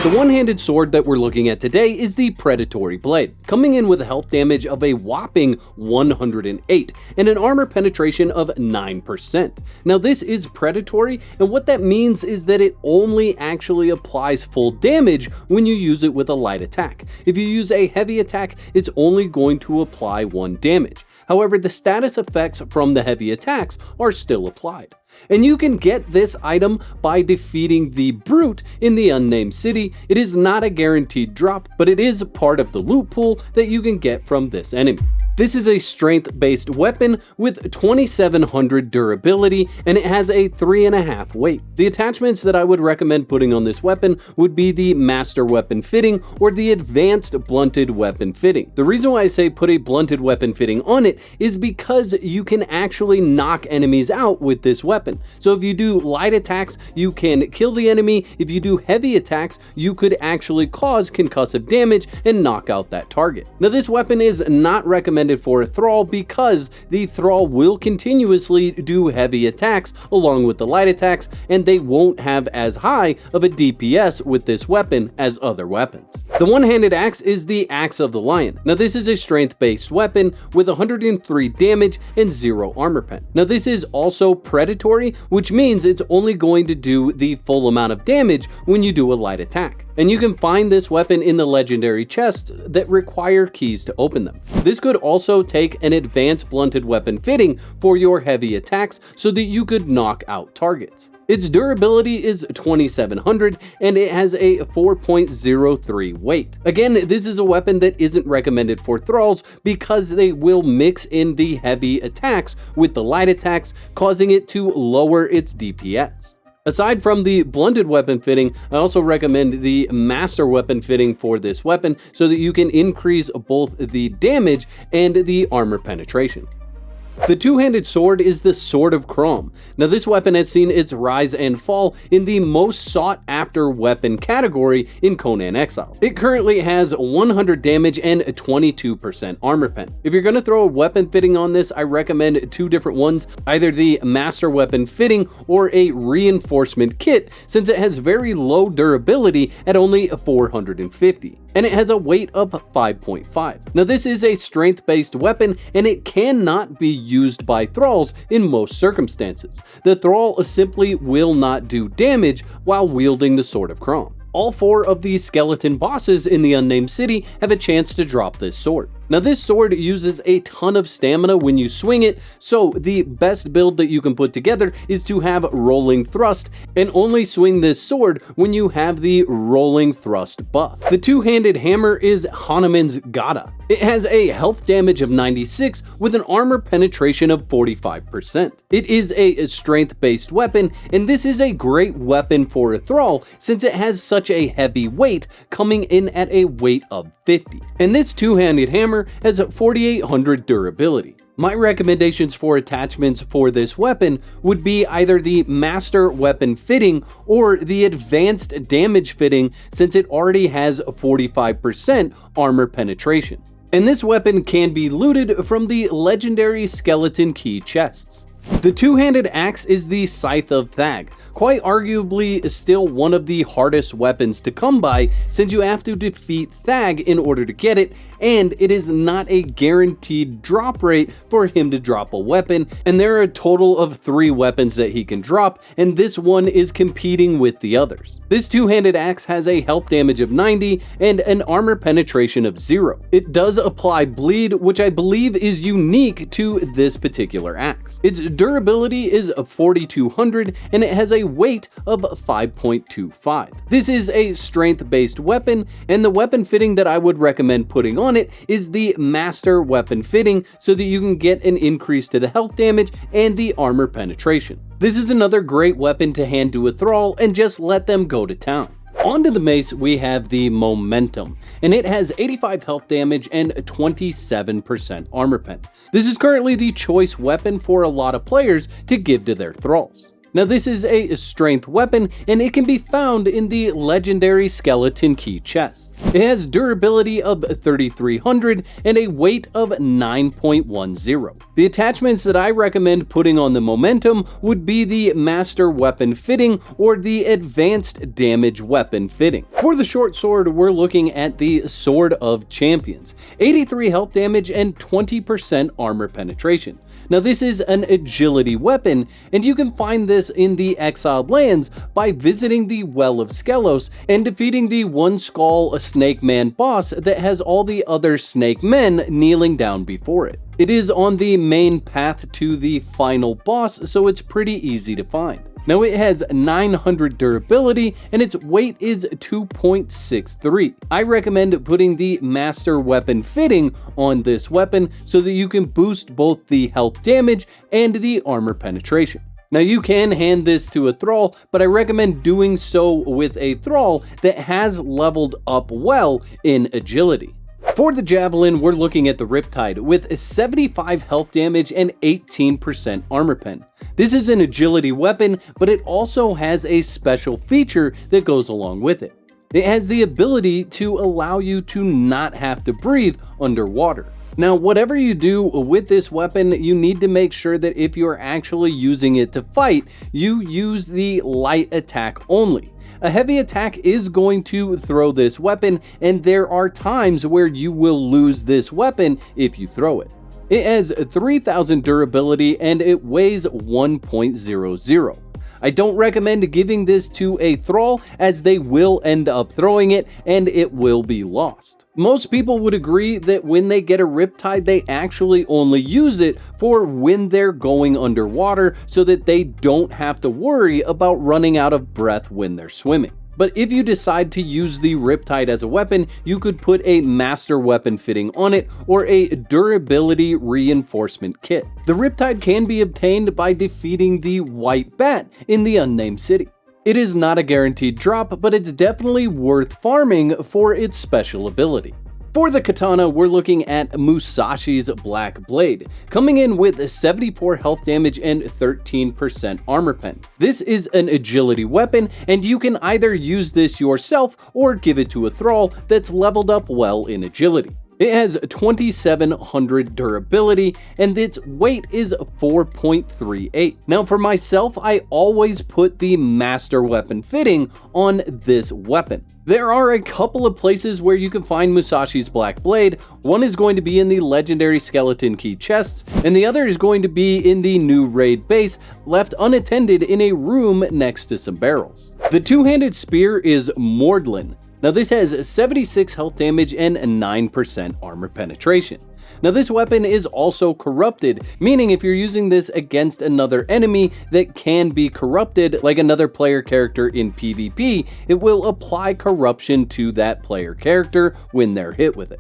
The one-handed sword that we're looking at today is the Predatory Blade, coming in with a health damage of a whopping 108 and an armor penetration of 9%. Now this is predatory, and what that means is that it only actually applies full damage when you use it with a light attack. If you use a heavy attack, it's only going to apply 1 damage. However, the status effects from the heavy attacks are still applied. And you can get this item by defeating the Brute in the Unnamed City. It is not a guaranteed drop, but it is part of the loot pool that you can get from this enemy. This is a strength-based weapon with 2700 durability, and it has a 3.5 weight. The attachments that I would recommend putting on this weapon would be the Master Weapon Fitting or the Advanced Blunted Weapon Fitting. The reason why I say put a blunted weapon fitting on it is because you can actually knock enemies out with this weapon. So if you do light attacks, you can kill the enemy. If you do heavy attacks, you could actually cause concussive damage and knock out that target. Now this weapon is not recommended for a thrall because the thrall will continuously do heavy attacks along with the light attacks, and they won't have as high of a DPS with this weapon as other weapons. The one-handed axe is the Axe of the Lion. Now this is a strength-based weapon with 103 damage and 0 armor pen. Now this is also predatory, which means it's only going to do the full amount of damage when you do a light attack. And you can find this weapon in the legendary chests that require keys to open them. This could also take an advanced blunted weapon fitting for your heavy attacks so that you could knock out targets. Its durability is 2700 and it has a 4.03 weight. Again, this is a weapon that isn't recommended for thralls because they will mix in the heavy attacks with the light attacks, causing it to lower its DPS. Aside from the blunted weapon fitting, I also recommend the master weapon fitting for this weapon so that you can increase both the damage and the armor penetration. The two-handed sword is the Sword of Crom. Now this weapon has seen its rise and fall in the most sought after weapon category in Conan Exiles. It currently has 100 damage and 22% armor pen. If you're going to throw a weapon fitting on this, I recommend 2 different ones, either the master weapon fitting or a reinforcement kit, since it has very low durability at only 450. And it has a weight of 5.5. Now this is a strength-based weapon and it cannot be used by thralls in most circumstances. The thrall simply will not do damage while wielding the Sword of Crom. All 4 of the skeleton bosses in the Unnamed City have a chance to drop this sword. Now this sword uses a ton of stamina when you swing it, so the best build that you can put together is to have rolling thrust and only swing this sword when you have the rolling thrust buff. The two-handed hammer is Hanuman's Gada. It has a health damage of 96 with an armor penetration of 45%. It is a strength-based weapon, and this is a great weapon for a thrall since it has such a heavy weight, coming in at a weight of 50. And this two-handed hammer has 4800 durability. My recommendations for attachments for this weapon would be either the Master Weapon Fitting or the Advanced Damage Fitting, since it already has 45% armor penetration. And this weapon can be looted from the legendary skeleton key chests. The two-handed axe is the Scythe of Thag, quite arguably still one of the hardest weapons to come by since you have to defeat Thag in order to get it, and it is not a guaranteed drop rate for him to drop a weapon, and there are a total of 3 weapons that he can drop, and this one is competing with the others. This two-handed axe has a health damage of 90 and an armor penetration of 0. It does apply bleed, which I believe is unique to this particular axe. Its durability is 4200 and it has a weight of 5.25. This is a strength-based weapon, and the weapon fitting that I would recommend putting on it is the Master Weapon Fitting so that you can get an increase to the health damage and the armor penetration. This is another great weapon to hand to a thrall and just let them go to town. Onto the mace, we have the Momentum, and it has 85 health damage and 27% armor pen. This is currently the choice weapon for a lot of players to give to their thralls. Now this is a strength weapon and it can be found in the legendary skeleton key chests. It has durability of 3300 and a weight of 9.10. The attachments that I recommend putting on the momentum would be the master weapon fitting or the advanced damage weapon fitting. For the short sword, we're looking at the Sword of Champions, 83 health damage and 20% armor penetration. Now this is an agility weapon, and you can find this in the Exiled Lands by visiting the Well of Skelos and defeating the One Skull Snake Man boss that has all the other snake men kneeling down before it. It is on the main path to the final boss, so it's pretty easy to find. Now it has 900 durability and its weight is 2.63. I recommend putting the master weapon fitting on this weapon so that you can boost both the health damage and the armor penetration. Now you can hand this to a thrall, but I recommend doing so with a thrall that has leveled up well in agility. For the Javelin, we're looking at the Riptide with 75 health damage and 18% armor pen. This is an agility weapon, but it also has a special feature that goes along with it. It has the ability to allow you to not have to breathe underwater. Now, whatever you do with this weapon, you need to make sure that if you're actually using it to fight, you use the light attack only. A heavy attack is going to throw this weapon, and there are times where you will lose this weapon if you throw it. It has 3000 durability and it weighs 1.00. I don't recommend giving this to a thrall as they will end up throwing it and it will be lost. Most people would agree that when they get a Riptide, they actually only use it for when they're going underwater so that they don't have to worry about running out of breath when they're swimming. But if you decide to use the Riptide as a weapon, you could put a master weapon fitting on it or a durability reinforcement kit. The Riptide can be obtained by defeating the White Bat in the Unnamed City. It is not a guaranteed drop, but it's definitely worth farming for its special ability. For the Katana, we're looking at Musashi's Black Blade, coming in with 74 health damage and 13% armor pen. This is an agility weapon, and you can either use this yourself or give it to a thrall that's leveled up well in agility. It has 2700 durability and its weight is 4.38. Now for myself, I always put the master weapon fitting on this weapon. There are a couple of places where you can find Musashi's Black Blade. One is going to be in the legendary skeleton key chests, and the other is going to be in the new raid base, left unattended in a room next to some barrels. The two-handed spear is Mordlin. Now this has 76 health damage and 9% armor penetration. Now this weapon is also corrupted, meaning if you're using this against another enemy that can be corrupted, like another player character in PvP, it will apply corruption to that player character when they're hit with it.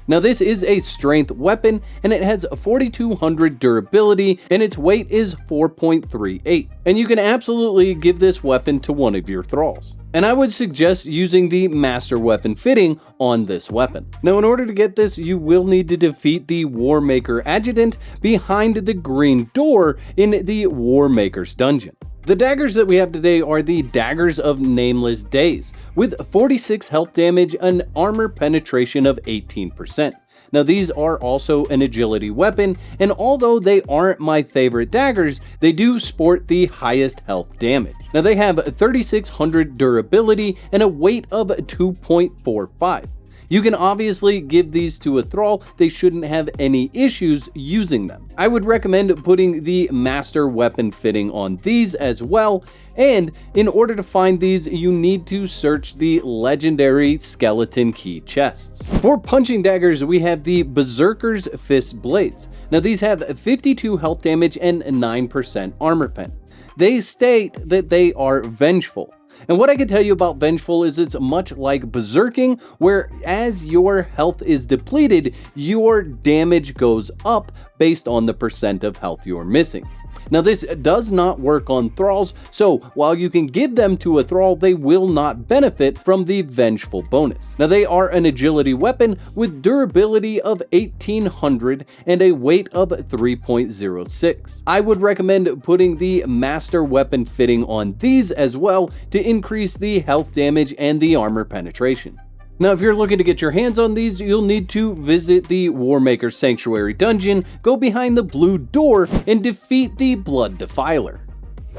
Now this is a strength weapon and it has 4200 durability and its weight is 4.38. And you can absolutely give this weapon to one of your thralls. And I would suggest using the master weapon fitting on this weapon. Now in order to get this, you will need to defeat the Warmaker adjutant behind the green door in the Warmaker's dungeon. The daggers that we have today are the Daggers of Nameless Days, with 46 health damage and armor penetration of 18%. Now these are also an agility weapon, and although they aren't my favorite daggers, they do sport the highest health damage. Now they have 3600 durability and a weight of 2.45. You can obviously give these to a thrall, they shouldn't have any issues using them. I would recommend putting the master weapon fitting on these as well, and in order to find these, you need to search the legendary skeleton key chests. For punching daggers, we have the Berserker's Fist Blades. Now these have 52 health damage and 9% armor pen. They state that they are vengeful. And what I can tell you about Vengeful is it's much like Berserking, where as your health is depleted, your damage goes up based on the percent of health you're missing. Now this does not work on thralls, so while you can give them to a thrall, they will not benefit from the vengeful bonus. Now they are an agility weapon with durability of 1800 and a weight of 3.06. I would recommend putting the master weapon fitting on these as well to increase the health damage and the armor penetration. Now, if you're looking to get your hands on these, you'll need to visit the Warmaker Sanctuary dungeon, go behind the blue door, and defeat the Blood Defiler.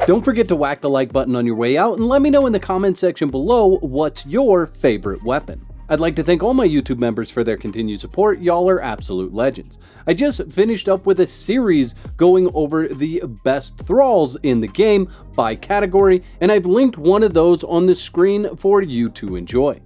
Don't forget to whack the like button on your way out and let me know in the comment section below what's your favorite weapon. I'd like to thank all my YouTube members for their continued support. Y'all are absolute legends. I just finished up with a series going over the best thralls in the game by category, and I've linked one of those on the screen for you to enjoy.